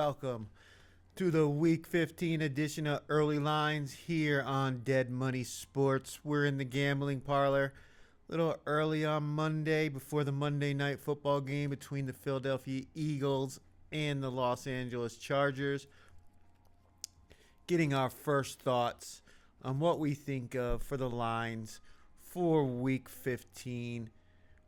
welcome to the Week 15 edition of Early Lines here on Dead Money Sports. We're in the gambling parlor a little early on Monday before the Monday night football game between the Philadelphia Eagles and the Los Angeles Chargers. Getting our first thoughts on what we think of for the lines for Week 15.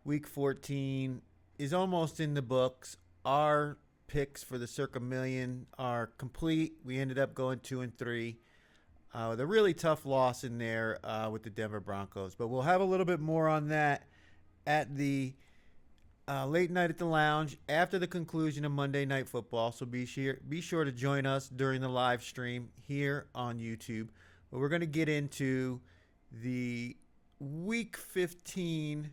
Week 14 is almost in the books. Our picks for the Circa Million are complete. We ended up going 2-3. The really tough loss in there with the Denver Broncos. But we'll have a little bit more on that at the late night at the lounge after the conclusion of Monday Night Football. So be sure to join us during the live stream here on YouTube. But we're going to get into the Week 15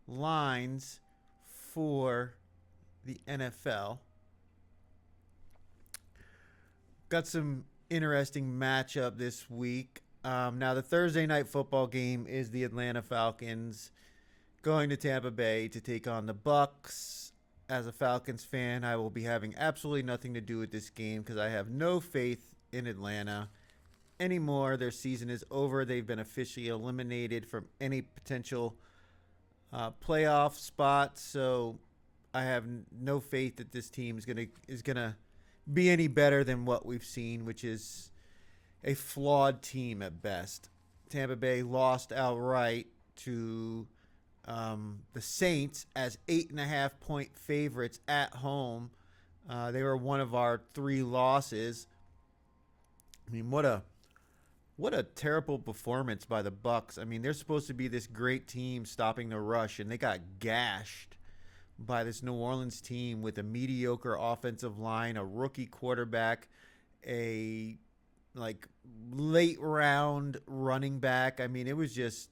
lines for the NFL. Got some interesting matchup this week. Now, the Thursday night football game is the Atlanta Falcons going to Tampa Bay to take on the Bucs. As a Falcons fan, I will be having absolutely nothing to do with this game because I have no faith in Atlanta anymore. Their season is over. They've been officially eliminated from any potential playoff spot. So I have no faith that this team is gonna be any better than what we've seen, which is a flawed team at best. Tampa Bay lost outright to the Saints as 8.5-point favorites at home. They were one of our 3 losses. I mean, what a terrible performance by the Bucs. I mean, they're supposed to be this great team stopping the rush, and they got gashed by this New Orleans team with a mediocre offensive line, a rookie quarterback, a late round running back. I mean, it was just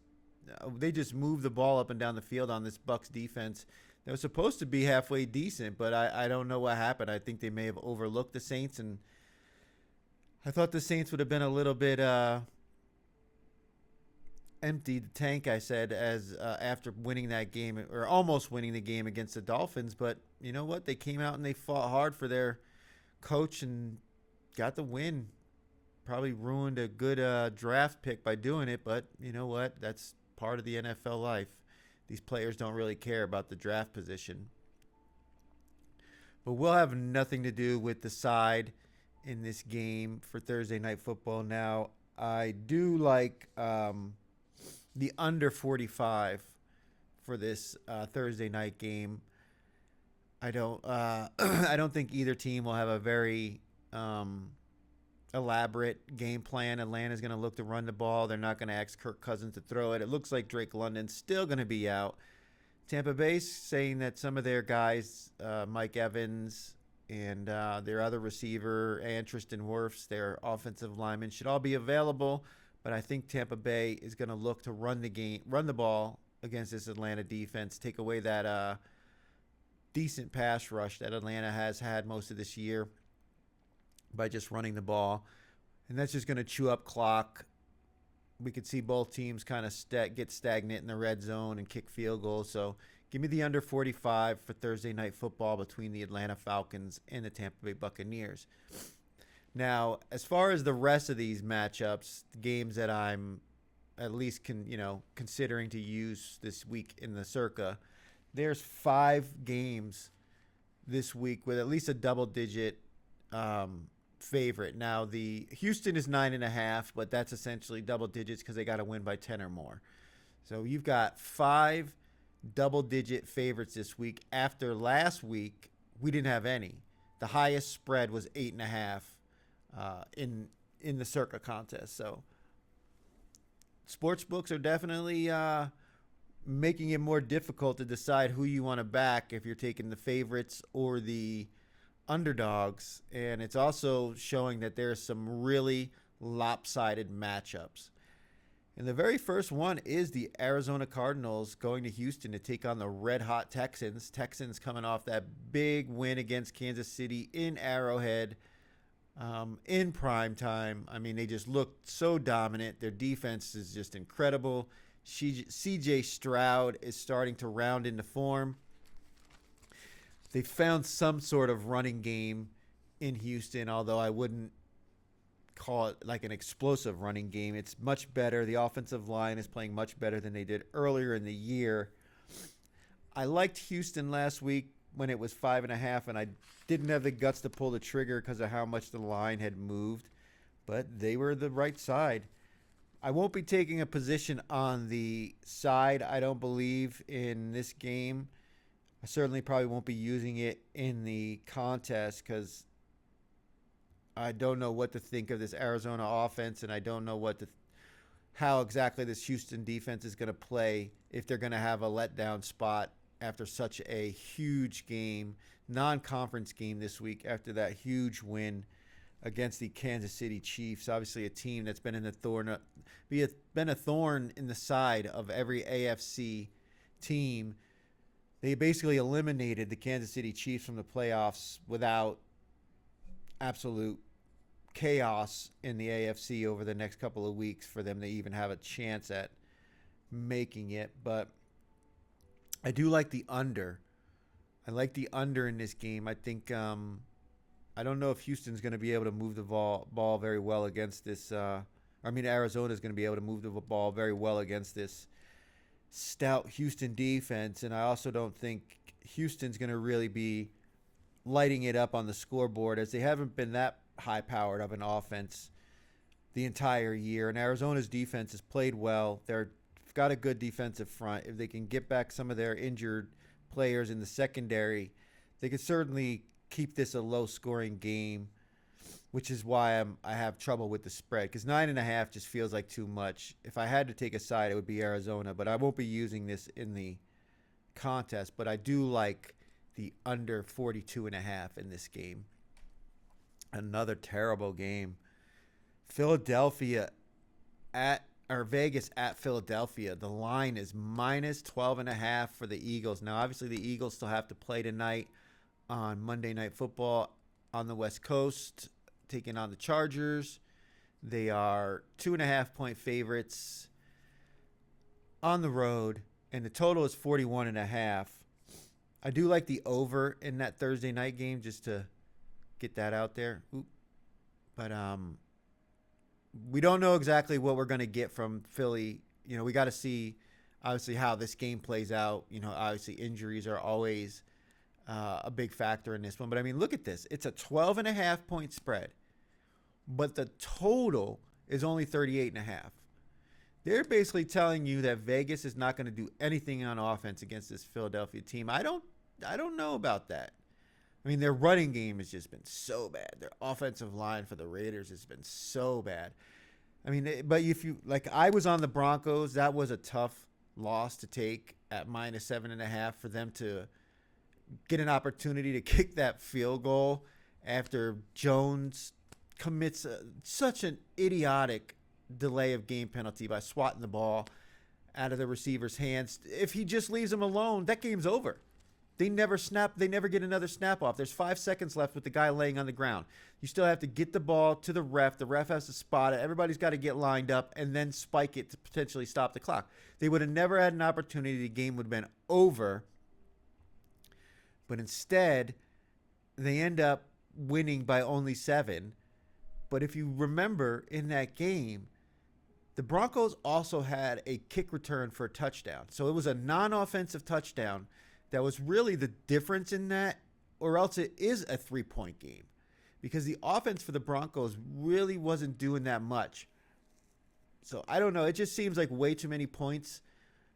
they just moved the ball up and down the field on this Bucs defense that was supposed to be halfway decent, but I don't know what happened. I think they may have overlooked the Saints, and I thought the Saints would have been a little bit empty the tank, I said, as after winning that game or almost winning the game against the Dolphins. But you know what? They came out and they fought hard for their coach and got the win. Probably ruined a good draft pick by doing it, but you know what? That's part of the NFL life. These players don't really care about the draft position. But we'll have nothing to do with the side in this game for Thursday Night Football. Now, I do like the under 45 for this Thursday night game. I don't I don't think either team will have a very elaborate game plan. Atlanta's going to look to run the ball. They're not going to ask Kirk Cousins to throw it. It looks like Drake London's still going to be out. Tampa Bay's saying that some of their guys, Mike Evans and their other receiver, and Tristan Wirfs, their offensive linemen, should all be available. But I think Tampa Bay is going to look to run the ball against this Atlanta defense, take away that decent pass rush that Atlanta has had most of this year by just running the ball. And that's just going to chew up clock. We could see both teams kind of get stagnant in the red zone and kick field goals. So give me the under 45 for Thursday Night Football between the Atlanta Falcons and the Tampa Bay Buccaneers. Now, as far as the rest of these matchups, the games that I'm at least considering to use this week in the Circa, there's 5 games this week with at least a double-digit favorite. Now, the Houston is 9.5, but that's essentially double digits because they got to win by 10 or more. So you've got 5 double-digit favorites this week. After last week, we didn't have any. The highest spread was 8.5. In the Circa contest. So sports books are definitely making it more difficult to decide who you want to back if you're taking the favorites or the underdogs. And it's also showing that there's some really lopsided matchups. And the very first one is the Arizona Cardinals going to Houston to take on the red-hot Texans. Texans coming off that big win against Kansas City in Arrowhead. In prime time. I mean, they just looked so dominant. Their defense is just incredible. CJ Stroud is starting to round into form. They found some sort of running game in Houston, although I wouldn't call it like an explosive running game. It's much better. The offensive line is playing much better than they did earlier in the year. I liked Houston last week when it was 5.5, and I didn't have the guts to pull the trigger because of how much the line had moved, but they were the right side. I won't be taking a position on the side, I don't believe, in this game. I certainly probably won't be using it in the contest because I don't know what to think of this Arizona offense, and I don't know how exactly this Houston defense is going to play if they're going to have a letdown spot after such a huge game, non-conference game this week after that huge win against the Kansas City Chiefs. Obviously a team that's been a thorn in the side of every AFC team. They basically eliminated the Kansas City Chiefs from the playoffs without absolute chaos in the AFC over the next couple of weeks for them to even have a chance at making it. But I do like the under. I like the under in this game. I think I don't know if Houston's going to be able to move the ball very well against this. Arizona's going to be able to move the ball very well against this stout Houston defense. And I also don't think Houston's going to really be lighting it up on the scoreboard, as they haven't been that high-powered of an offense the entire year. And Arizona's defense has played well. They've got a good defensive front. If they can get back some of their injured players in the secondary, they could certainly keep this a low-scoring game, which is why I have trouble with the spread, because 9.5 just feels like too much. If I had to take a side, it would be Arizona, but I won't be using this in the contest. But I do like the under 42.5 in this game. Another terrible game. Vegas at Philadelphia. The line is minus 12.5 for the Eagles. Now, obviously, the Eagles still have to play tonight on Monday Night Football on the West Coast, taking on the Chargers. They are 2.5-point favorites on the road, and the total is 41.5. I do like the over in that Thursday night game, just to get that out there. But we don't know exactly what we're going to get from Philly. We got to see, obviously, how this game plays out. Obviously, injuries are always a big factor in this one. But, look at this. It's a 12.5-point spread, but the total is only 38.5. They're basically telling you that Vegas is not going to do anything on offense against this Philadelphia team. I don't know about that. Their running game has just been so bad. Their offensive line for the Raiders has been so bad. But if you, I was on the Broncos, that was a tough loss to take at minus 7.5 for them to get an opportunity to kick that field goal after Jones commits such an idiotic delay of game penalty by swatting the ball out of the receiver's hands. If he just leaves him alone, that game's over. They never snap. They never get another snap off. There's 5 seconds left with the guy laying on the ground. You still have to get the ball to the ref. The ref has to spot it. Everybody's got to get lined up and then spike it to potentially stop the clock. They would have never had an opportunity. The game would have been over. But instead, they end up winning by only 7. But if you remember in that game, the Broncos also had a kick return for a touchdown. So it was a non-offensive touchdown that was really the difference in that, or else it is a 3-point game, because the offense for the Broncos really wasn't doing that much. So I don't know. It just seems like way too many points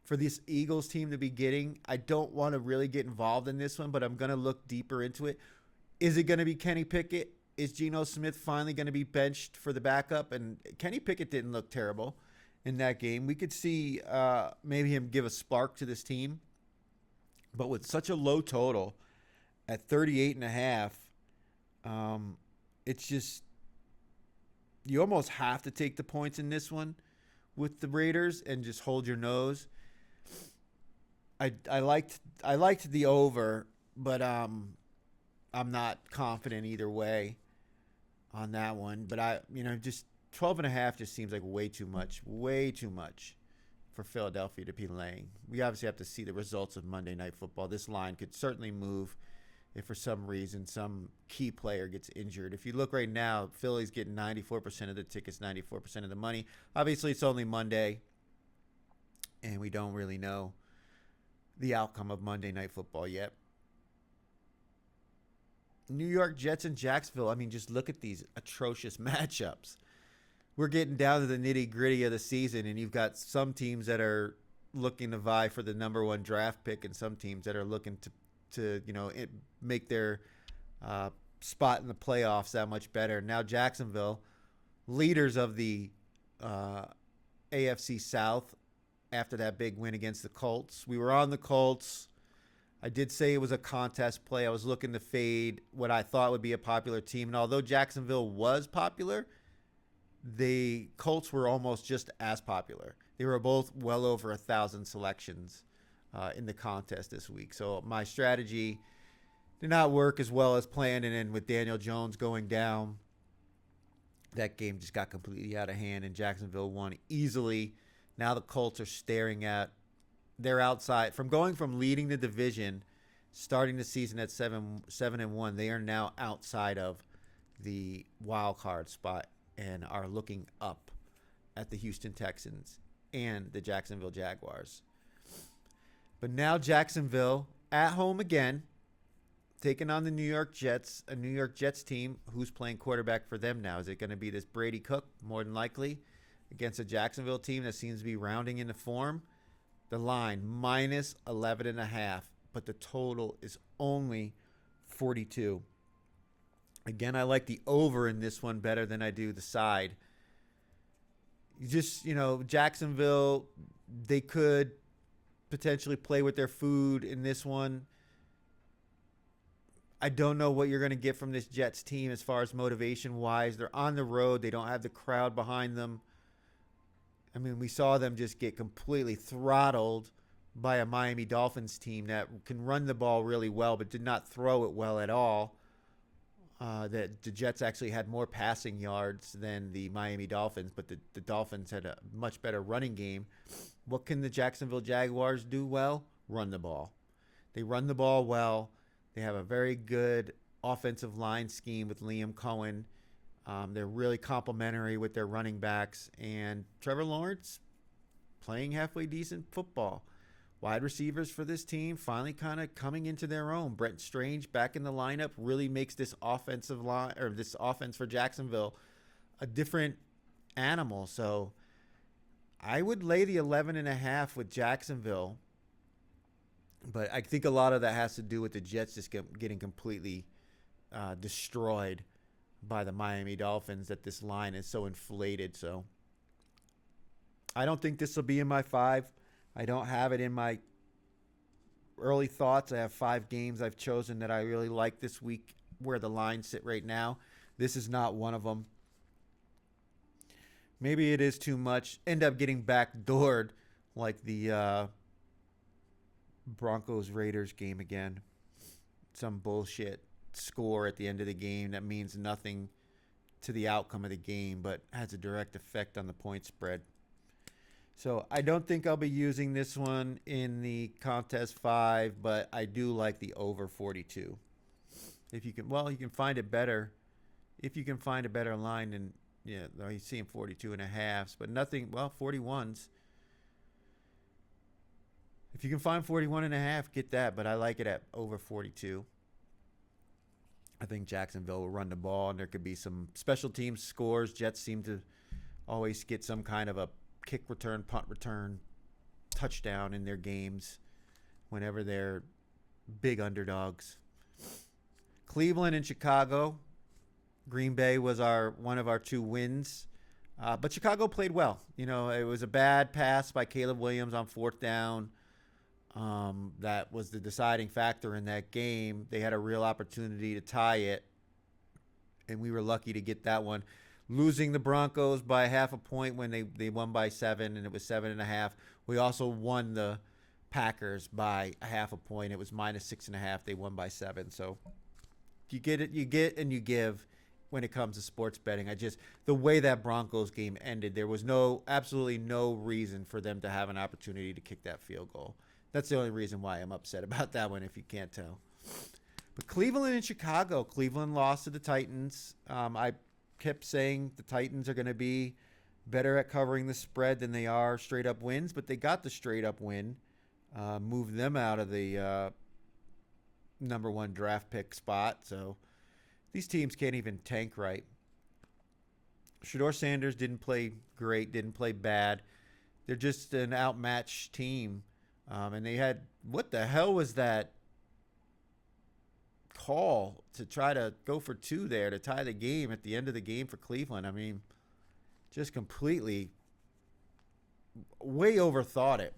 for this Eagles team to be getting. I don't want to really get involved in this one, but I'm going to look deeper into it. Is it going to be Kenny Pickett? Is Geno Smith finally going to be benched for the backup? And Kenny Pickett didn't look terrible in that game. We could see maybe him give a spark to this team. But with such a low total at 38.5, it's just, you almost have to take the points in this one with the Raiders and just hold your nose. I liked the over, but I'm not confident either way on that one. But just 12.5 just seems like way too much for Philadelphia to be laying. We obviously have to see the results of Monday Night Football. This line could certainly move if for some reason some key player gets injured. If you look right now, Philly's getting 94% of the tickets, 94% of the money. Obviously, it's only Monday, and we don't really know the outcome of Monday Night Football yet. New York Jets and Jacksonville. I mean, just look at these atrocious matchups. We're getting down to the nitty-gritty of the season, and you've got some teams that are looking to vie for the number one draft pick and some teams that are looking to make their spot in the playoffs that much better. Now Jacksonville, leaders of the AFC South after that big win against the Colts. We were on the Colts. I did say it was a contest play. I was looking to fade what I thought would be a popular team. And although Jacksonville was popular, the Colts were almost just as popular. They were both well over 1,000 selections in the contest this week. So my strategy did not work as well as planned. And then with Daniel Jones going down, that game just got completely out of hand, and Jacksonville won easily. Now the Colts are staring at their outside from going from leading the division, starting the season at 7-1. They are now outside of the wild card spot and are looking up at the Houston Texans and the Jacksonville Jaguars. But now Jacksonville at home again, taking on the New York Jets, a New York Jets team who's playing quarterback for them now. Is it going to be this Brady Cook? More than likely, against a Jacksonville team that seems to be rounding into form. The line, minus 11.5, but the total is only 42. Again, I like the over in this one better than I do the side. Jacksonville, they could potentially play with their food in this one. I don't know what you're going to get from this Jets team as far as motivation-wise. They're on the road. They don't have the crowd behind them. I mean, we saw them just get completely throttled by a Miami Dolphins team that can run the ball really well but did not throw it well at all. The Jets actually had more passing yards than the Miami Dolphins, but the Dolphins had a much better running game. What can the Jacksonville Jaguars do well? Run the ball. They run the ball well. They have a very good offensive line scheme with Liam Cohen. They're really complimentary with their running backs. And Trevor Lawrence playing halfway decent football. Wide receivers for this team finally kind of coming into their own. Brent Strange back in the lineup really makes this offensive line, or this offense for Jacksonville, a different animal. So I would lay the 11.5 with Jacksonville. But I think a lot of that has to do with the Jets just getting completely destroyed by the Miami Dolphins, that this line is so inflated. So I don't think this will be in my 5. I don't have it in my early thoughts. I have 5 games I've chosen that I really like this week where the lines sit right now. This is not one of them. Maybe it is too much. End up getting backdoored like the Broncos-Raiders game again. Some bullshit score at the end of the game that means nothing to the outcome of the game but has a direct effect on the point spread. So I don't think I'll be using this one in the contest 5, but I do like the over 42. If you can, you can find it better. If you can find a better line than, you're seeing 42.5s, but nothing, 41s. If you can find 41.5, get that, but I like it at over 42. I think Jacksonville will run the ball, and there could be some special teams scores. Jets seem to always get some kind of a kick return, punt return, touchdown in their games whenever they're big underdogs. Cleveland and Chicago. Green Bay was one of our 2 wins. But Chicago played well. It was a bad pass by Caleb Williams on 4th down. That was the deciding factor in that game. They had a real opportunity to tie it, and we were lucky to get that one. Losing the Broncos by half a point when they won by 7, and it was 7.5. We also won the Packers by a half a point. It was minus 6.5. They won by 7. So you get it, you get, and you give when it comes to sports betting. The way that Broncos game ended, there was absolutely no reason for them to have an opportunity to kick that field goal. That's the only reason why I'm upset about that one, if you can't tell. But Cleveland and Chicago. Cleveland lost to the Titans. I kept saying the Titans are going to be better at covering the spread than they are straight up wins, but they got the straight up win. Moved them out of the number one draft pick spot. So these teams can't even tank right. Shedeur Sanders didn't play great, didn't play bad. They're just an outmatched team. And they had, what the hell was that call to try to go for two there to tie the game at the end of the game for Cleveland? I mean, just completely way overthought it.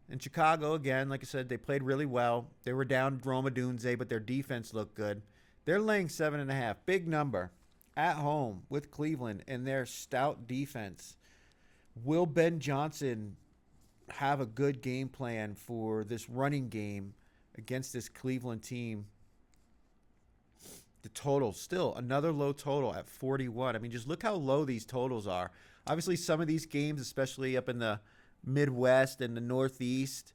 In Chicago, again, like I said, they played really well. They were down Roma Dunze, but their defense looked good. They're laying 7.5. Big number. At home with Cleveland and their stout defense. Will Ben Johnson have a good game plan for this running game against this Cleveland team? The total, still another low total at 41. I mean, just look how low these totals are. Obviously, some of these games, especially up in the Midwest and the Northeast,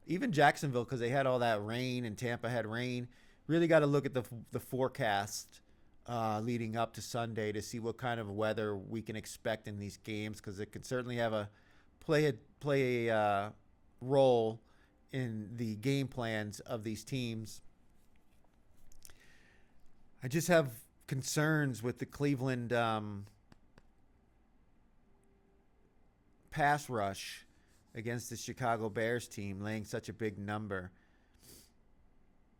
even Jacksonville, because they had all that rain and Tampa had rain, really got to look at the forecast leading up to Sunday to see what kind of weather we can expect in these games, because it could certainly have a play a role in the game plans of these teams. I just have concerns with the Cleveland pass rush against the Chicago Bears team, laying such a big number.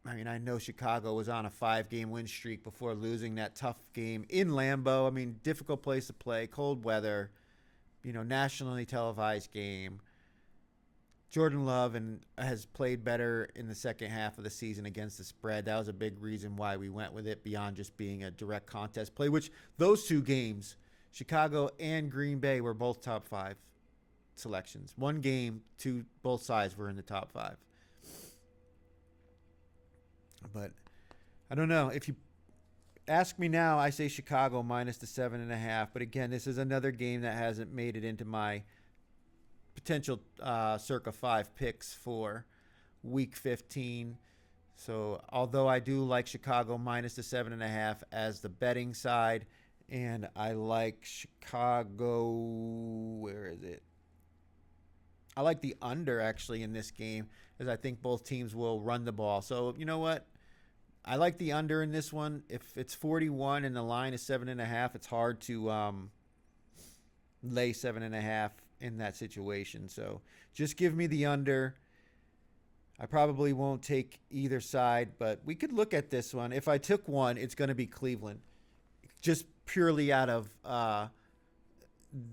I mean, I know Chicago was on a 5-game win streak before losing that tough game in Lambeau. I mean, difficult place to play, cold weather, nationally televised game. Jordan Love has played better in the second half of the season against the spread. That was a big reason why we went with it beyond just being a direct contest play, which those two games, Chicago and Green Bay, were both top 5 selections. One game, both sides were in the top 5. But I don't know. If you ask me now, I say Chicago minus the 7.5. But again, this is another game that hasn't made it into my potential circa 5 picks for week 15. So although I do like Chicago minus the 7.5 as the betting side, and I like Chicago, where is it? I like the under actually in this game, as I think both teams will run the ball. So you know what? I like the under in this one. If it's 41 and the line is 7.5, it's hard to lay 7.5 in that situation. So just give me the under. I probably won't take either side, but we could look at this one. If I took one, it's going to be Cleveland, just purely out of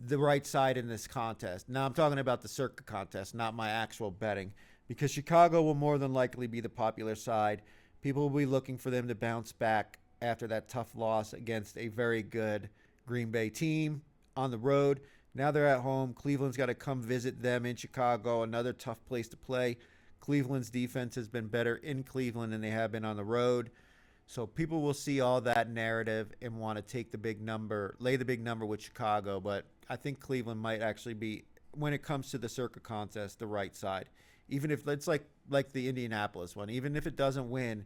the right side in this contest. Now I'm talking about the Circa contest, not my actual betting, because Chicago will more than likely be the popular side. People will be looking for them to bounce back after that tough loss against a very good Green Bay team on the road. Now they're at home. Cleveland's got to come visit them in Chicago, another tough place to play. Cleveland's defense has been better in Cleveland than they have been on the road. So people will see all that narrative and want to take the big number, lay the big number with Chicago. But I think Cleveland might actually be, when it comes to the Circa contest, the right side. Even if it's like the Indianapolis one, even if it doesn't win,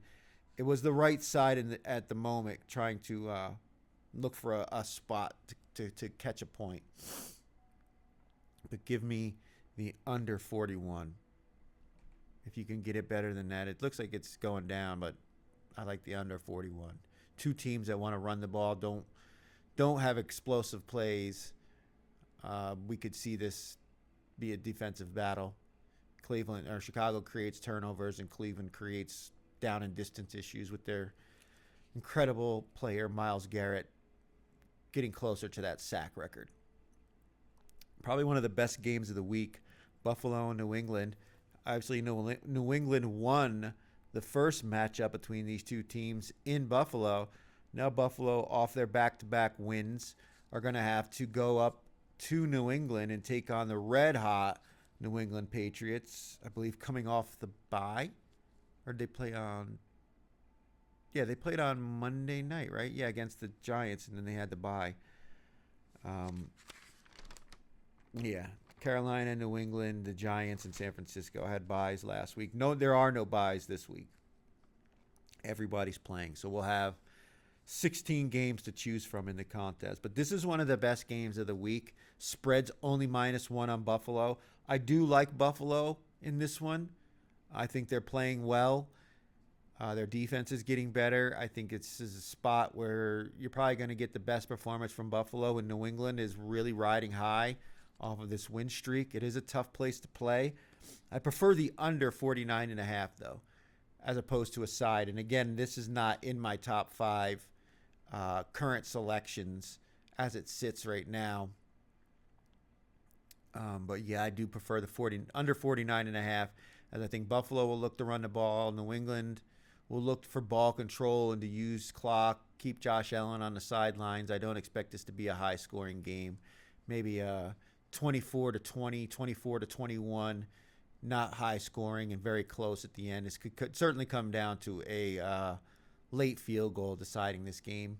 it was the right side at the moment, trying to look for a spot to catch a point. But give me the under 41. If you can get it better than that. It looks like it's going down, but I like the under 41. Two teams that want to run the ball, don't have explosive plays. We could see this be a defensive battle. Chicago creates turnovers, and Cleveland creates down and distance issues with their incredible player Myles Garrett getting closer to that sack record. Probably one of the best games of the week. Buffalo and New England. Obviously, New England won the first matchup between these two teams in Buffalo. Now Buffalo, off their back-to-back wins, are going to have to go up to New England and take on the red-hot New England Patriots, I believe, coming off the bye. Or did they play on... Yeah, they played on Monday night, right? Yeah, against the Giants, and then they had the bye. Yeah, Carolina, New England, the Giants, and San Francisco had byes last week. No, there are no byes this week. Everybody's playing. So we'll have 16 games to choose from in the contest. But this is one of the best games of the week. Spreads only -1 on Buffalo. I do like Buffalo in this one. I think they're playing well. Their defense is getting better. I think this is a spot where you're probably going to get the best performance from Buffalo, and New England is really riding high off of this win streak. It is a tough place to play. I prefer the under 49.5, though, as opposed to a side. And again, this is not in my top 5 current selections as it sits right now. But yeah, I do prefer the under 49.5, as I think Buffalo will look to run the ball. New England will look for ball control and to use clock, keep Josh Allen on the sidelines. I don't expect this to be a high-scoring game. Maybe 24-20, 24-21, not high-scoring and very close at the end. This could certainly come down to a late field goal deciding this game.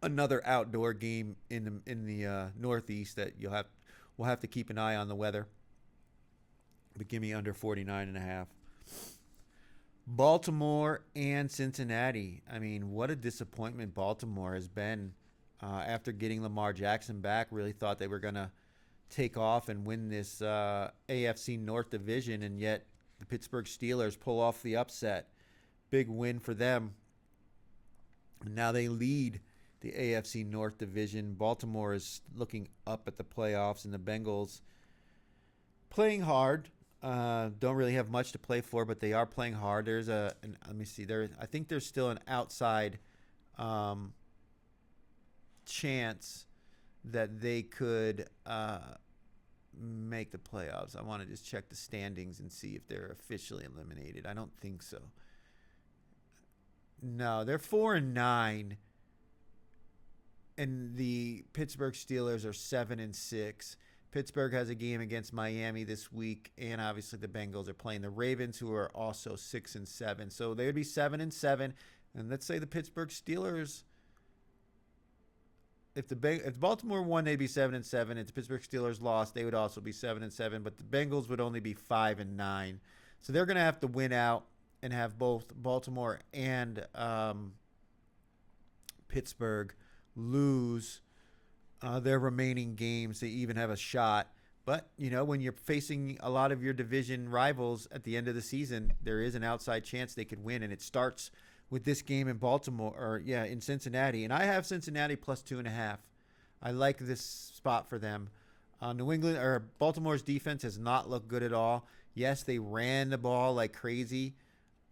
Another outdoor game in the Northeast that we'll have to keep an eye on the weather. But give me under 49.5. Baltimore and Cincinnati. I mean, what a disappointment Baltimore has been after getting Lamar Jackson back. Really thought they were going to take off and win this AFC North division, and yet the Pittsburgh Steelers pull off the upset. Big win for them. Now they lead the AFC North division. Baltimore is looking up at the playoffs, and the Bengals playing hard. Don't really have much to play for, but they are playing hard. There's let me see. I think there's still an outside chance that they could make the playoffs. I want to just check the standings and see if they're officially eliminated. I don't think so. No, they're 4-9, and the Pittsburgh Steelers are 7-6. Pittsburgh has a game against Miami this week, and obviously the Bengals are playing the Ravens, who are also 6-7. So they would be 7-7, and let's say the Pittsburgh Steelers. If Baltimore won, they'd be 7-7. If the Pittsburgh Steelers lost, they would also be 7-7. But the Bengals would only be 5-9. So they're going to have to win out and have both Baltimore and Pittsburgh lose their remaining games to even have a shot. But, when you're facing a lot of your division rivals at the end of the season, there is an outside chance they could win. And it starts with this game in in Cincinnati. And I have Cincinnati plus 2.5. I like this spot for them. Baltimore's defense has not looked good at all. Yes, they ran the ball like crazy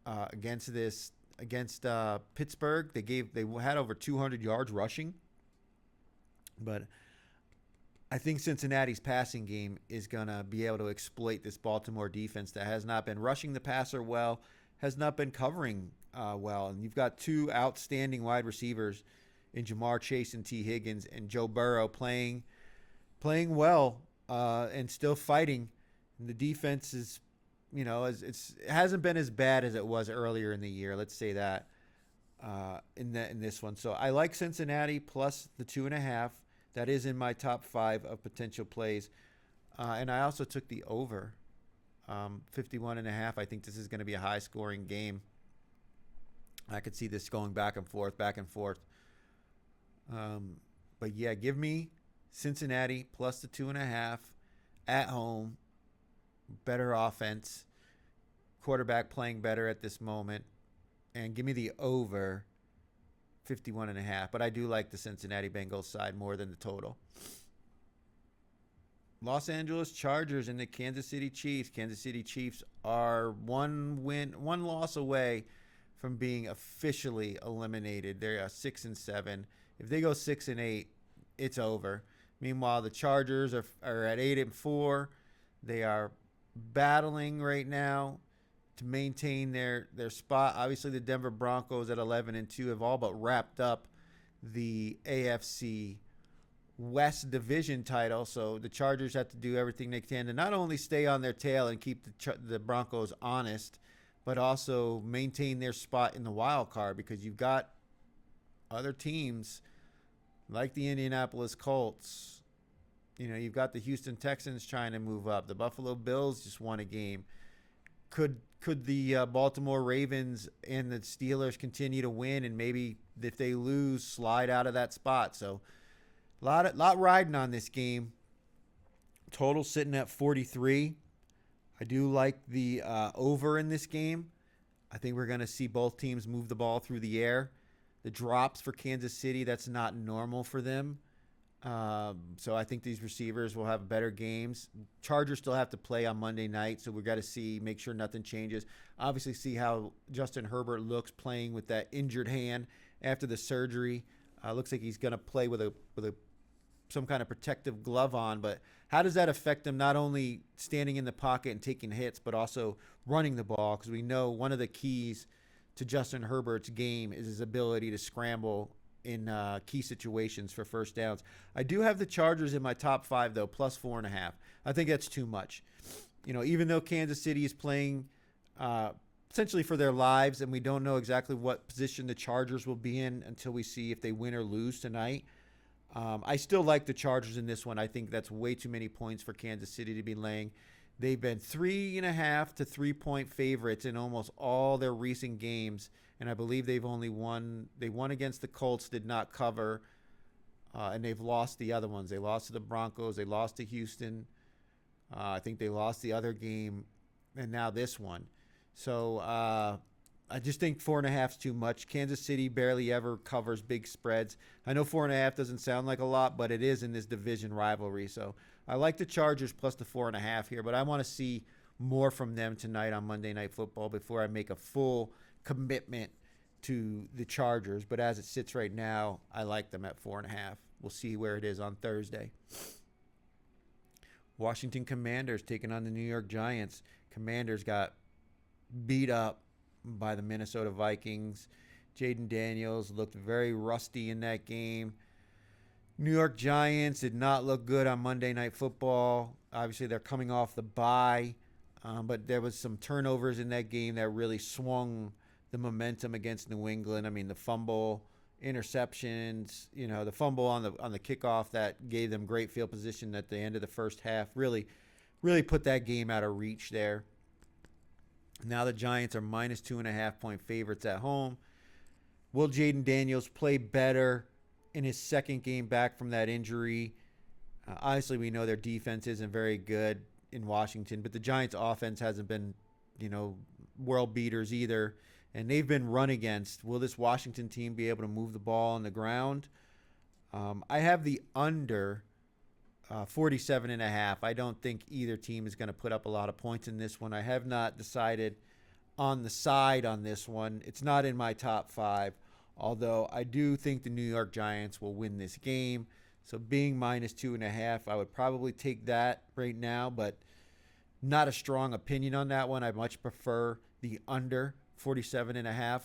against Pittsburgh. They had over 200 yards rushing. But I think Cincinnati's passing game is going to be able to exploit this Baltimore defense that has not been rushing the passer well, has not been covering well. And you've got two outstanding wide receivers in Jamar Chase and T. Higgins, and Joe Burrow playing well and still fighting. And the defense is, it hasn't been as bad as it was earlier in the year. Let's say that in this one. So I like Cincinnati plus the 2.5. That is in my top 5 of potential plays. And I also took the over, 51.5. I think this is going to be a high-scoring game. I could see this going back and forth. But, yeah, give me Cincinnati plus the 2.5 at home. Better offense. Quarterback playing better at this moment. And give me the over 51.5, but I do like the Cincinnati Bengals side more than the total. Los Angeles Chargers and the Kansas City Chiefs. Kansas City Chiefs are one loss away from being officially eliminated. They're 6-7. If they go 6-8, it's over. Meanwhile, the Chargers are at 8-4. They are battling right now to maintain their spot. Obviously, the Denver Broncos at 11-2 have all but wrapped up the AFC West division title. So the Chargers have to do everything they can to not only stay on their tail and keep the Broncos honest, but also maintain their spot in the wild card, because you've got other teams like the Indianapolis Colts. You've got the Houston Texans trying to move up. The Buffalo Bills just won a game. Could could the Baltimore Ravens and the Steelers continue to win, and maybe if they lose, slide out of that spot? So lot riding on this game. Total sitting at 43. I do like the over in this game. I think we're going to see both teams move the ball through the air. The drops for Kansas City, that's not normal for them. So I think these receivers will have better games. Chargers still have to play on Monday night, so we've got to make sure nothing changes. Obviously, see how Justin Herbert looks playing with that injured hand after the surgery. Looks like he's going to play with some kind of protective glove on, but how does that affect him not only standing in the pocket and taking hits, but also running the ball? Because we know one of the keys to Justin Herbert's game is his ability to scramble in key situations for first downs. I do have the Chargers in my top 5, though, plus 4.5. I think that's too much. Even though Kansas City is playing essentially for their lives, and we don't know exactly what position the Chargers will be in until we see if they win or lose tonight. I still like the Chargers in this one. I think that's way too many points for Kansas City to be laying. They've been 3.5 to 3-point favorites in almost all their recent games, and I believe they've only won. They won against the Colts, did not cover, and they've lost the other ones. They lost to the Broncos. They lost to Houston. I think they lost the other game, and now this one. So I just think 4.5 is too much. Kansas City barely ever covers big spreads. I know 4.5 doesn't sound like a lot, but it is in this division rivalry. So I like the Chargers plus the 4.5 here, but I want to see more from them tonight on Monday Night Football before I make a full commitment to the Chargers. But as it sits right now, I like them at 4.5. We'll see where it is on Thursday. Washington Commanders taking on the New York Giants. Commanders got beat up by the Minnesota Vikings. Jaden Daniels looked very rusty in that game. New York Giants did not look good on Monday Night Football. Obviously, they're coming off the bye, but there was some turnovers in that game that really swung the momentum against New England. I mean, the fumble, interceptions, the fumble on the kickoff that gave them great field position at the end of the first half really put that game out of reach there. Now the Giants are minus 2.5-point favorites at home. Will Jaden Daniels play better in his second game back from that injury? Obviously, we know their defense isn't very good in Washington, but the Giants' offense hasn't been, world beaters either, and they've been run against. Will this Washington team be able to move the ball on the ground? I have the under 47.5. I don't think either team is going to put up a lot of points in this one. I have not decided on the side on this one. It's not in my top 5, although I do think the New York Giants will win this game. So being minus 2.5, I would probably take that right now, but not a strong opinion on that one. I much prefer the under 47.5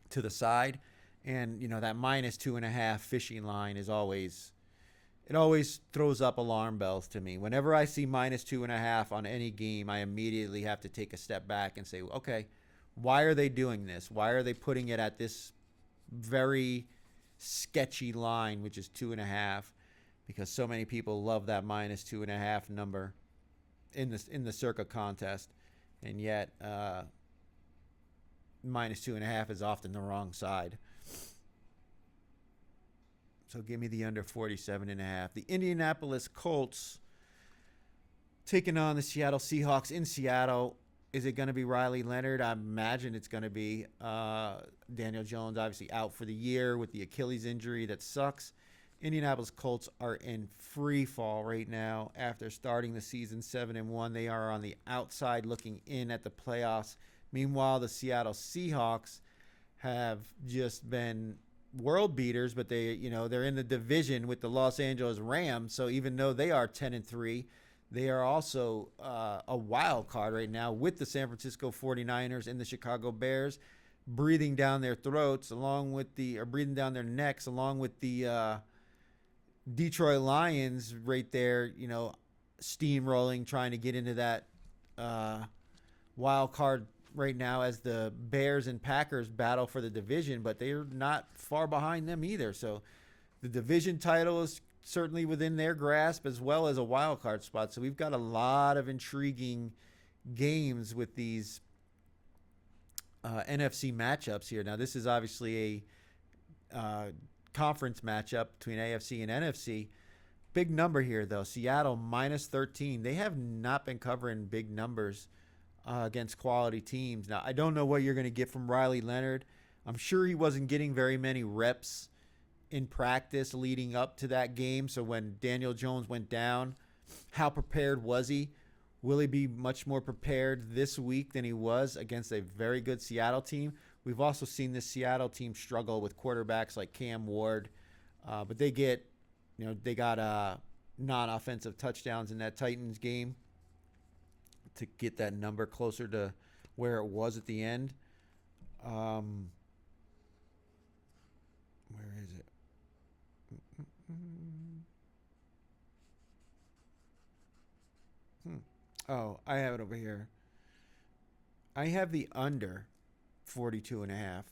to the side. And, that minus 2.5 fishing line is always throws up alarm bells to me. Whenever I see minus 2.5 on any game, I immediately have to take a step back and say, okay, why are they doing this? Why are they putting it at this very sketchy line, which is 2.5? Because so many people love that minus 2.5 number in the Circa contest, and yet minus 2.5 is often the wrong side. So give me the under 47.5. The Indianapolis Colts taking on the Seattle Seahawks in Seattle. Is it going to be Riley Leonard? I imagine it's going to be. Daniel Jones obviously out for the year with the Achilles injury. That sucks. Indianapolis Colts are in free fall right now after starting the season 7-1. They are on the outside looking in at the playoffs. Meanwhile, the Seattle Seahawks have just been world beaters, but they're in the division with the Los Angeles Rams. So even though they are 10-3, they are also a wild card right now with the San Francisco 49ers and the Chicago Bears breathing down their throats breathing down their necks along with the Detroit Lions right there, steamrolling, trying to get into that wild card right now as the Bears and Packers battle for the division, but they're not far behind them either. So the division title is certainly within their grasp as well as a wild card spot. So we've got a lot of intriguing games with these NFC matchups here. Now, this is obviously a conference matchup between AFC and NFC. Big number here, though. Seattle minus 13. They have not been covering big numbers against quality teams. Now, I don't know what you're going to get from Riley Leonard. I'm sure he wasn't getting very many reps in practice leading up to that game. So when Daniel Jones went down, how prepared was he? Will he be much more prepared this week than he was against a very good Seattle team? We've also seen this Seattle team struggle with quarterbacks like Cam Ward, but they got non-offensive touchdowns in that Titans game to get that number closer to where it was at the end. Where is it? Oh, I have it over here. I have the under 42.5.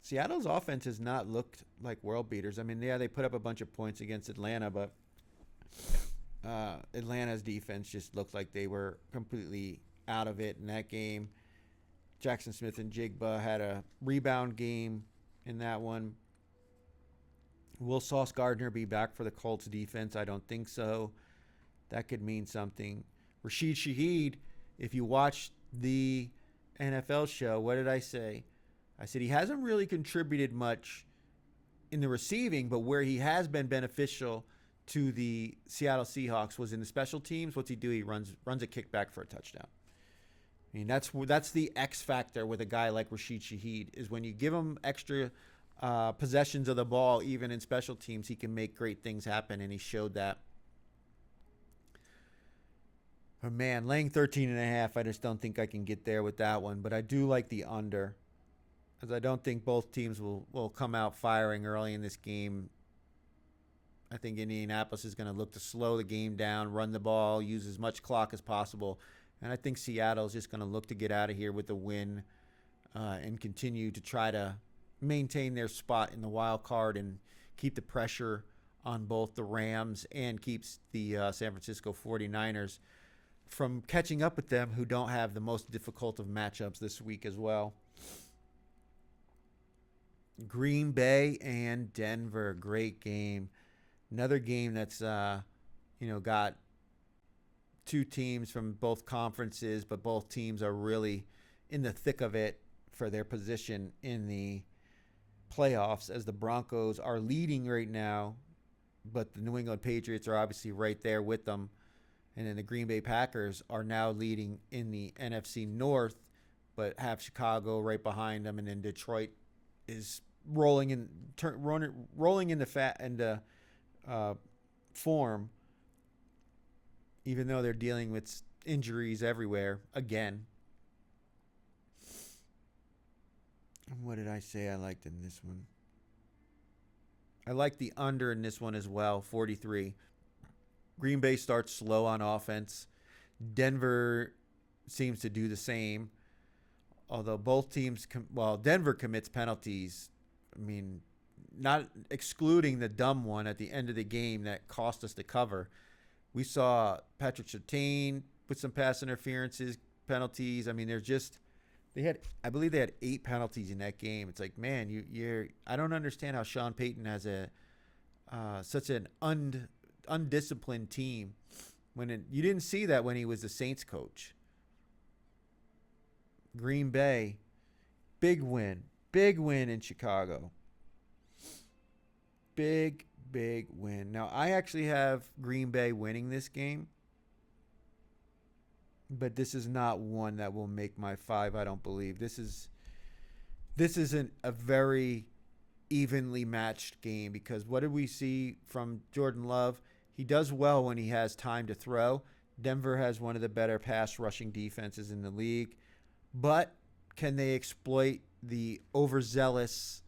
Seattle's offense has not looked like world beaters. I mean, yeah, they put up a bunch of points against Atlanta, but Atlanta's defense just looked like they were completely out of it in that game. Jackson Smith and Jigba had a rebound game in that one. Will Sauce Gardner be back for the Colts defense? I don't think so. That could mean something. Rashid Shaheed, if you watched the NFL show, what did I say? I said he hasn't really contributed much in the receiving, but where he has been beneficial to the Seattle Seahawks was in the special teams. What's he do? He runs a kickback for a touchdown. I mean, that's the X factor with a guy like Rashid Shaheed, is when you give him extra possessions of the ball, even in special teams, he can make great things happen, and he showed that. Oh, man, laying 13.5, I just don't think I can get there with that one. But I do like the under, as I don't think both teams will come out firing early in this game. I think Indianapolis is going to look to slow the game down, run the ball, use as much clock as possible. And I think Seattle is just going to look to get out of here with a win and continue to try to maintain their spot in the wild card and keep the pressure on both the Rams and keeps the San Francisco 49ers from catching up with them, who don't have the most difficult of matchups this week as well. Green Bay and Denver, great game. Another game that's got two teams from both conferences, but both teams are really in the thick of it for their position in the playoffs, as the Broncos are leading right now, but the New England Patriots are obviously right there with them. And then the Green Bay Packers are now leading in the NFC North, but have Chicago right behind them, and then Detroit is rolling in the form, even though they're dealing with injuries everywhere again. What did I say I liked in this one? I like the under in this one as well, 43. Green Bay starts slow on offense. Denver seems to do the same. Although both teams, Denver commits penalties. I mean, not excluding the dumb one at the end of the game that cost us the cover. We saw Patrick Surtain with some pass interferences, penalties. I mean, I believe they had 8 penalties in that game. It's like, man, I don't understand how Sean Payton has such an undisciplined team. You didn't see that when he was the Saints coach. Green Bay, big win in Chicago. Big win. Now, I actually have Green Bay winning this game, but this is not one that will make my 5, I don't believe. This isn't a very evenly matched game, because what did we see from Jordan Love? He does well when he has time to throw. Denver has one of the better pass rushing defenses in the league, but can they exploit the overzealous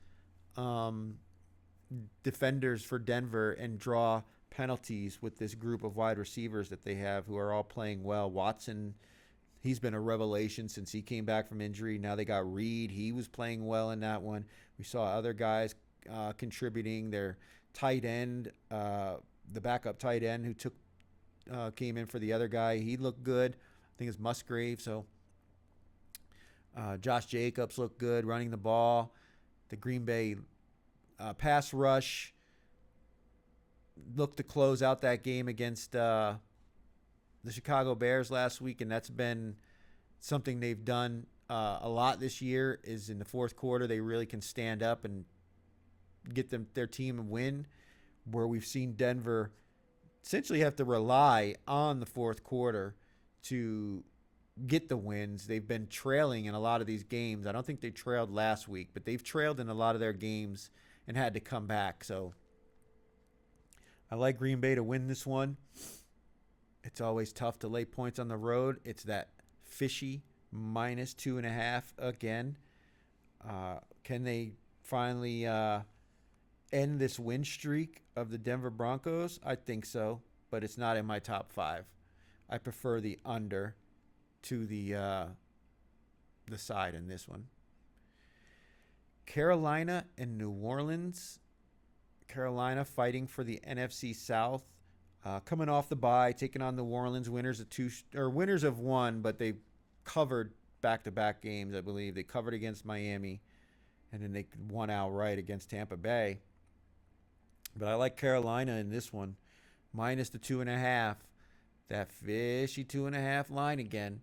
defenders for Denver and draw penalties with this group of wide receivers that they have, who are all playing well? Watson, he's been a revelation since he came back from injury. Now they got Reed. He was playing well in that one. We saw other guys contributing. Their tight end, the backup tight end who came in for the other guy, he looked good. think it's Musgrave. So Josh Jacobs looked good running the ball. The Green Bay pass rush looked to close out that game against the Chicago Bears last week, and that's been something they've done a lot this year. Is in the fourth quarter they really can stand up and get their team a win, where we've seen Denver essentially have to rely on the fourth quarter to get the wins. They've been trailing in a lot of these games. I don't think they trailed last week, but they've trailed in a lot of their games and had to come back. So I like Green Bay to win this one. It's always tough to lay points on the road. It's that fishy -2.5 again. Can they finally end this win streak of the Denver Broncos? I think so, but it's not in my top 5. I prefer the under to the side in this one. Carolina and New Orleans. Carolina fighting for the NFC South. Coming off the bye, taking on New Orleans, winners of one, but they covered back-to-back games, I believe. They covered against Miami, and then they won outright against Tampa Bay. But I like Carolina in this one. Minus the 2.5. That fishy 2.5 line again.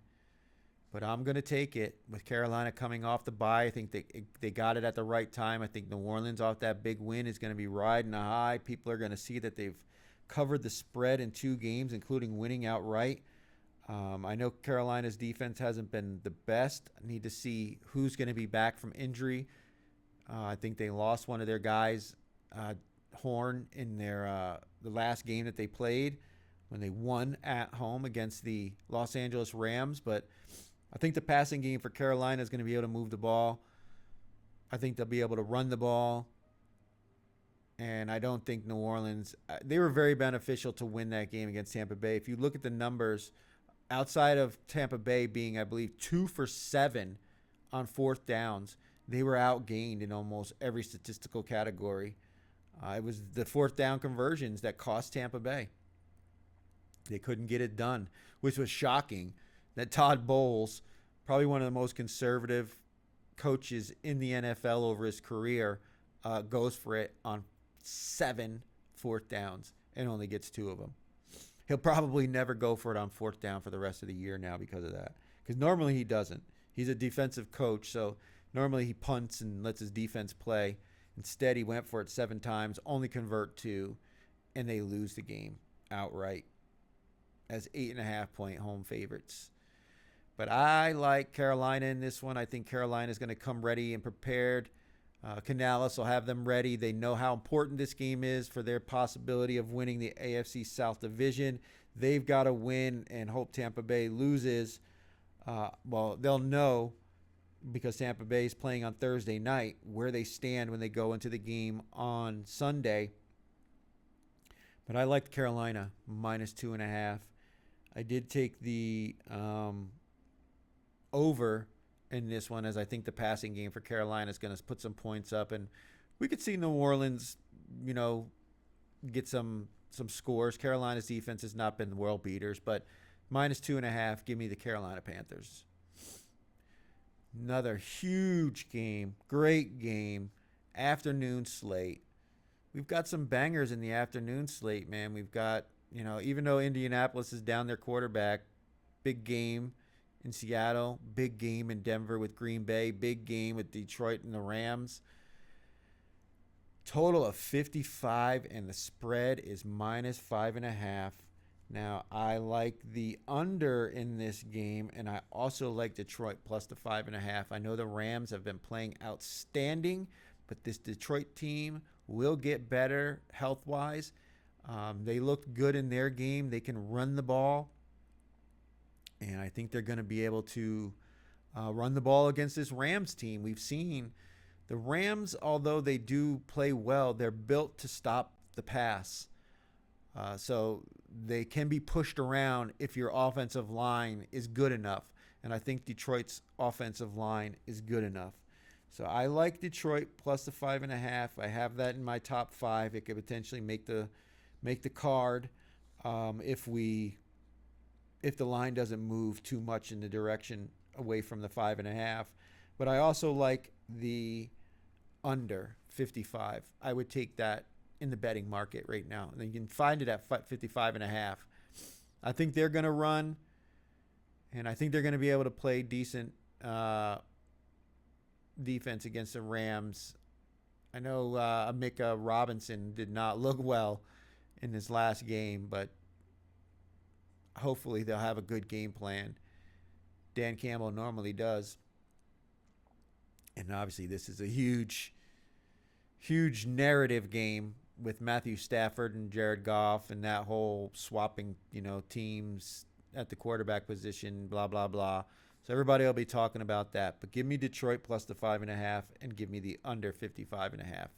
But I'm going to take it with Carolina coming off the bye. I think they got it at the right time. I think New Orleans off that big win is going to be riding a high. People are going to see that they've covered the spread in 2 games, including winning outright. I know Carolina's defense hasn't been the best. I need to see who's going to be back from injury. I think they lost one of their guys, Horn, in their the last game that they played when they won at home against the Los Angeles Rams. But I think the passing game for Carolina is going to be able to move the ball. I think they'll be able to run the ball. And I don't think New Orleans, they were very beneficial to win that game against Tampa Bay. If you look at the numbers, outside of Tampa Bay being, I believe, 2 for 7 on fourth downs, they were outgained in almost every statistical category. It was the fourth down conversions that cost Tampa Bay. They couldn't get it done, which was shocking that Todd Bowles, probably one of the most conservative coaches in the NFL over his career, goes for it on 7 fourth downs and only gets 2 of them. He'll probably never go for it on fourth down for the rest of the year now because of that. Because normally he doesn't. He's a defensive coach, so normally he punts and lets his defense play. Instead, he went for it 7 times, only convert 2, and they lose the game outright as 8.5-point home favorites. But I like Carolina in this one. I think Carolina is going to come ready and prepared. Canales will have them ready. They know how important this game is for their possibility of winning the AFC South Division. They've got to win and hope Tampa Bay loses. Well, they'll know because Tampa Bay is playing on Thursday night where they stand when they go into the game on Sunday. But I like Carolina minus 2.5. I did take the over in this one, as I think the passing game for Carolina is going to put some points up, and we could see New Orleans, get some scores. Carolina's defense has not been world beaters, but minus 2.5, give me the Carolina Panthers. Another huge game, great game, afternoon slate. We've got some bangers in the afternoon slate, man. We've got, even though Indianapolis is down their quarterback, big game in Seattle, big game in Denver with Green Bay, big game with Detroit and the Rams. Total of 55, and the spread is minus 5.5. Now, I like the under in this game, and I also like Detroit plus the 5.5. I know the Rams have been playing outstanding, but this Detroit team will get better health-wise. They looked good in their game. They can run the ball. And I think they're going to be able to run the ball against this Rams team. We've seen the Rams, although they do play well, they're built to stop the pass. So they can be pushed around if your offensive line is good enough. And I think Detroit's offensive line is good enough. So I like Detroit plus the 5.5. I have that in my top 5. It could potentially make the card if we if the line doesn't move too much in the direction away from the 5.5. But I also like the under 55. I would take that in the betting market right now. And you can find it at 55.5. I think they're going to run, and I think they're going to be able to play decent defense against the Rams. I know Micah Robinson did not look well in this last game, but hopefully they'll have a good game plan. Dan Campbell normally does. And obviously this is a huge narrative game with Matthew Stafford and Jared Goff and that whole swapping, teams at the quarterback position, blah, blah, blah. So everybody will be talking about that. But give me Detroit plus the 5.5 and give me the under 55.5.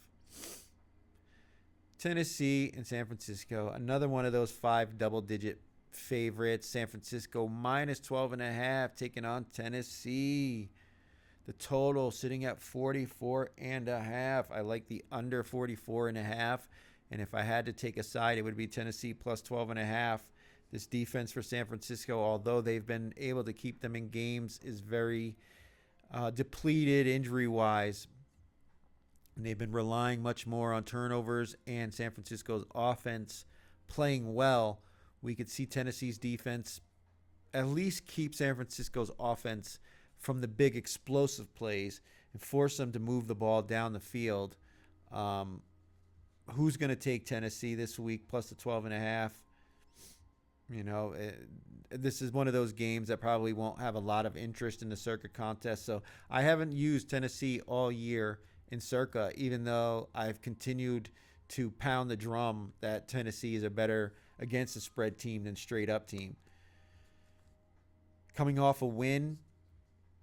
Tennessee and San Francisco. Another one of those 5 double-digit favorites. San Francisco minus 12.5 taking on Tennessee. The total sitting at 44.5. I like the under 44.5. And if I had to take a side, it would be Tennessee plus 12.5. This defense for San Francisco, although they've been able to keep them in games, is very depleted injury-wise. And they've been relying much more on turnovers and San Francisco's offense playing well. We could see Tennessee's defense at least keep San Francisco's offense from the big explosive plays and force them to move the ball down the field. Who's going to take Tennessee this week plus the 12.5? This is one of those games that probably won't have a lot of interest in the Circa contest. So I haven't used Tennessee all year in Circa, even though I've continued to pound the drum that Tennessee is a better against the spread team than straight up team. Coming off a win,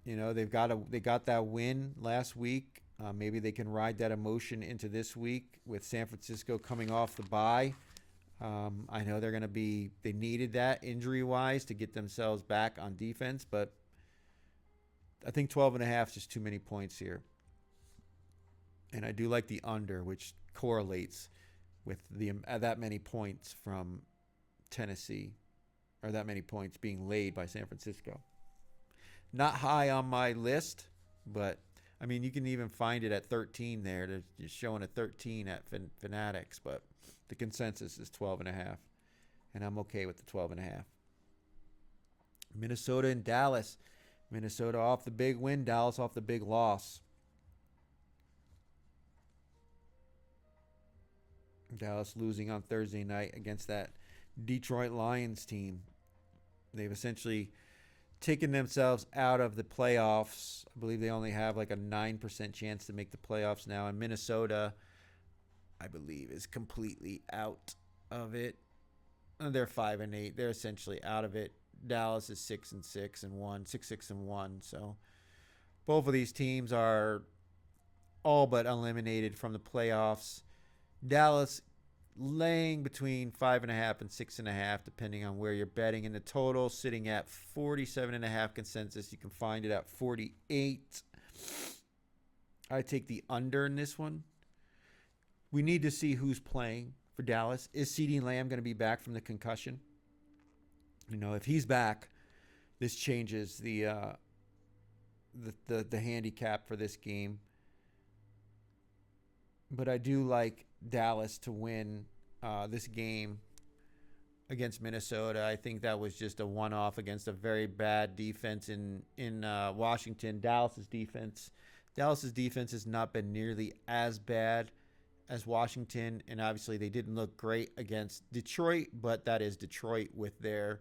they got that win last week. Maybe they can ride that emotion into this week with San Francisco coming off the bye. I know they needed that injury-wise to get themselves back on defense, but I think 12.5 is just too many points here. And I do like the under, which correlates with that many points from Tennessee, or that many points being laid by San Francisco. Not high on my list, but, you can even find it at 13 there. They're showing a 13 at Fanatics, but the consensus is 12.5, and I'm okay with the 12.5. Minnesota and Dallas. Minnesota off the big win, Dallas off the big loss. Dallas losing on Thursday night against that Detroit Lions team. They've essentially taken themselves out of the playoffs. I believe they only have like a 9% chance to make the playoffs now. And Minnesota, I believe, is completely out of it. They're 5-8. They're essentially out of it. Dallas is 6-1. So both of these teams are all but eliminated from the playoffs. Dallas laying between 5.5 and 6.5, depending on where you're betting. And the total sitting at 47.5 consensus. You can find it at 48. I take the under in this one. We need to see who's playing for Dallas. Is CeeDee Lamb going to be back from the concussion? If he's back, this changes the handicap for this game. But I do like Dallas to win this game against Minnesota. I think that was just a one-off against a very bad defense in Washington. Dallas's defense has not been nearly as bad as Washington, and obviously they didn't look great against Detroit, but that is Detroit with their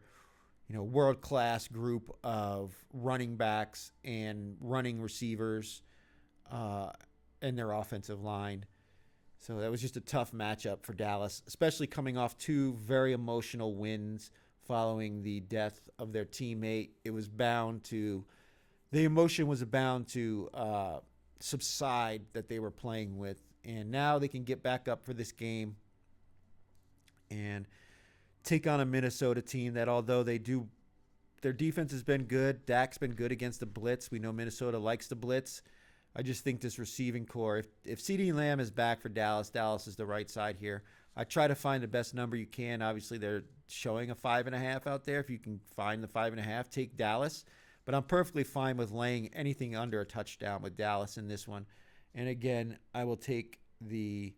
world-class group of running backs and running receivers and their offensive line. So that was just a tough matchup for Dallas, especially coming off 2 very emotional wins following the death of their teammate. The emotion was bound to subside that they were playing with. And now they can get back up for this game and take on a Minnesota team that, although their defense has been good, Dak's been good against the blitz. We know Minnesota likes the blitz. I just think this receiving core, if CeeDee Lamb is back for Dallas, Dallas is the right side here. I try to find the best number you can. Obviously, they're showing a 5.5 out there. If you can find the 5.5, take Dallas. But I'm perfectly fine with laying anything under a touchdown with Dallas in this one. And again, I will take the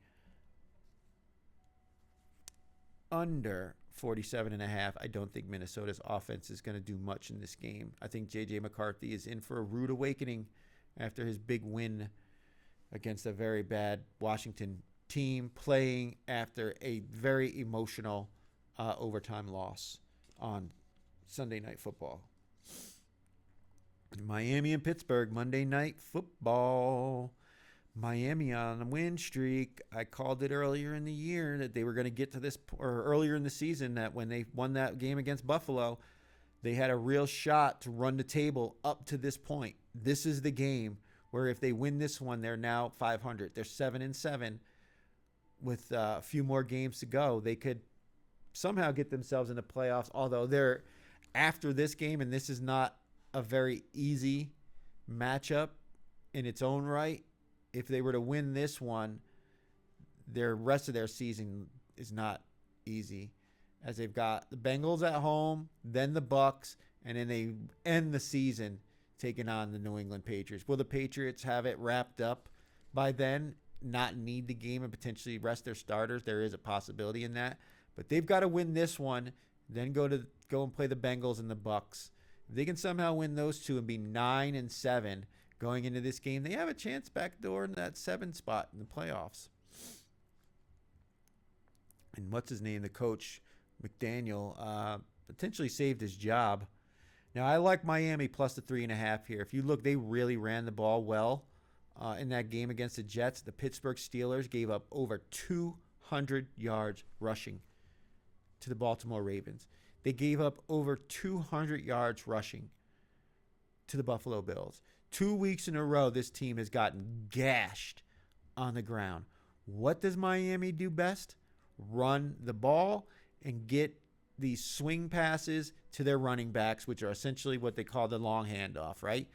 under 47.5. I don't think Minnesota's offense is going to do much in this game. I think J.J. McCarthy is in for a rude awakening after his big win against a very bad Washington team, playing after a very emotional overtime loss on Sunday Night Football. Miami and Pittsburgh, Monday Night Football. Miami on a win streak. I called it earlier in the year that they were going to get to this, or earlier in the season, that when they won that game against Buffalo, they had a real shot to run the table up to this point. This is the game where if they win this one, they're now 500. They're 7-7 with a few more games to go. They could somehow get themselves in the playoffs, although they're after this game, and this is not a very easy matchup in its own right. If they were to win this one, their rest of their season is not easy, as they've got the Bengals at home, then the Bucks, and then they end the season taking on the New England Patriots. Will the Patriots have it wrapped up by then, not need the game and potentially rest their starters? There is a possibility in that, but they've got to win this one, then go and play the Bengals and the Bucks. If they can somehow win those two and be 9-7 going into this game, they have a chance backdoor in that 7 spot in the playoffs. And what's his name? The coach, McDaniel, potentially saved his job. Now, I like Miami plus the 3.5 here. If you look, they really ran the ball well in that game against the Jets. The Pittsburgh Steelers gave up over 200 yards rushing to the Baltimore Ravens. They gave up over 200 yards rushing to the Buffalo Bills. 2 weeks in a row, this team has gotten gashed on the ground. What does Miami do best? Run the ball and get these swing passes to their running backs, which are essentially what they call the long handoff, right?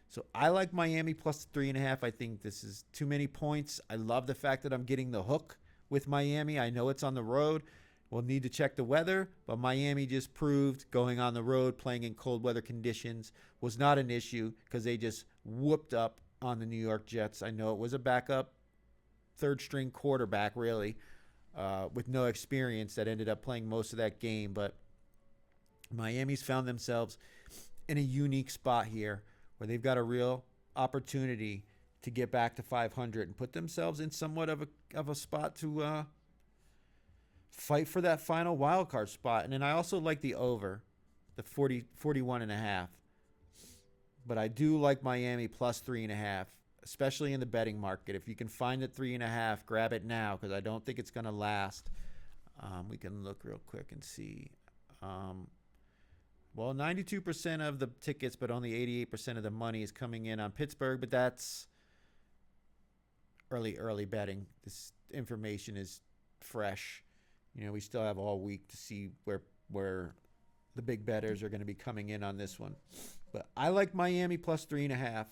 So I like Miami plus 3.5. I think this is too many points. I love the fact that I'm getting the hook with Miami. I know it's on the road. We'll need to check the weather, but Miami just proved going on the road, playing in cold weather conditions, was not an issue because they just whooped up on the New York Jets. I know it was a backup, third-string quarterback, really, with no experience that ended up playing most of that game. But Miami's found themselves in a unique spot here where they've got a real opportunity to get back to 500 and put themselves in somewhat of a spot to fight for that final wild card spot. And then I also like the over, the 41.5. But I do like Miami plus 3.5, especially in the betting market. If you can find it 3.5, grab it now because I don't think it's going to last. We can look real quick and see. Well, 92% of the tickets, but only 88% of the money is coming in on Pittsburgh. But that's early betting. This information is fresh. You know, we still have all week to see where the big bettors are going to be coming in on this one. But I like Miami plus 3.5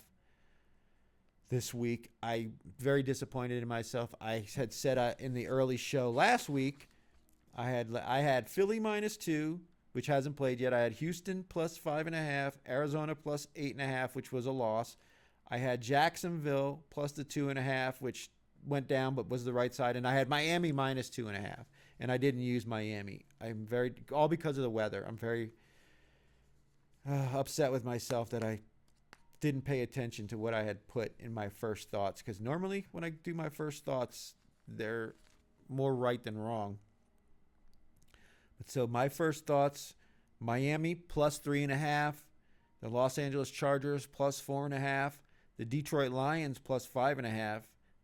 this week. I'm very disappointed in myself. I had said in the early show last week, I had Philly minus 2, which hasn't played yet. I had Houston plus 5.5, Arizona plus 8.5, which was a loss. I had Jacksonville plus the 2.5, which went down but was the right side. And I had Miami minus 2.5. And I didn't use Miami. I'm all because of the weather. I'm very upset with myself that I didn't pay attention to what I had put in my first thoughts. Because normally when I do my first thoughts, they're more right than wrong. But so my first thoughts, Miami plus 3.5. The Los Angeles Chargers plus 4.5. The Detroit Lions plus 5.5.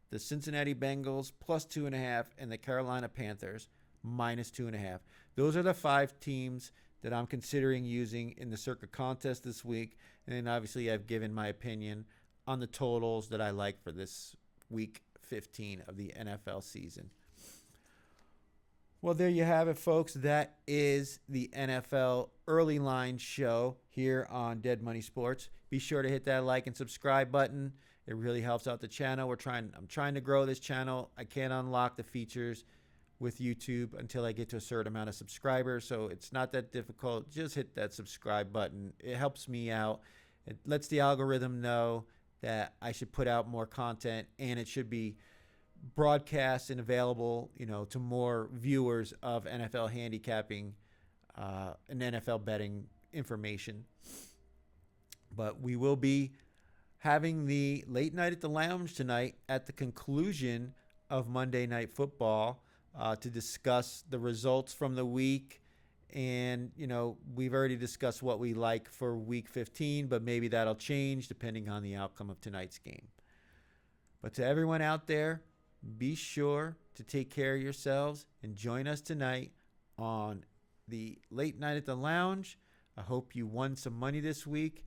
The Cincinnati Bengals plus 2.5. And the Carolina Panthers minus 2.5. Those are the 5 teams that I'm considering using in the Circa contest this week. And then obviously I've given my opinion on the totals that I like for this week 15 of the NFL season. Well, there you have it, folks. That is the NFL Early Line Show here on Dead Money Sports. Be sure to hit that like and subscribe button. It really helps out the channel. I'm trying to grow this channel. I can't unlock the features with YouTube until I get to a certain amount of subscribers. So it's not that difficult. Just hit that subscribe button. It helps me out. It lets the algorithm know that I should put out more content, and it should be broadcast and available, to more viewers of NFL handicapping and NFL betting information. But we will be having the late night at the lounge tonight at the conclusion of Monday Night Football to discuss the results from the week. And, we've already discussed what we like for week 15, but maybe that'll change depending on the outcome of tonight's game. But to everyone out there, be sure to take care of yourselves and join us tonight on the late night at the lounge. I hope you won some money this week.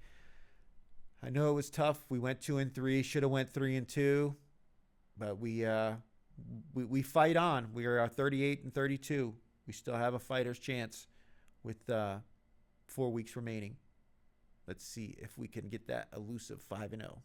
I know it was tough. We went 2-3, should have went 3-2, but we fight on. We are 38-32. We still have a fighter's chance with 4 weeks remaining. Let's see if we can get that elusive 5-0.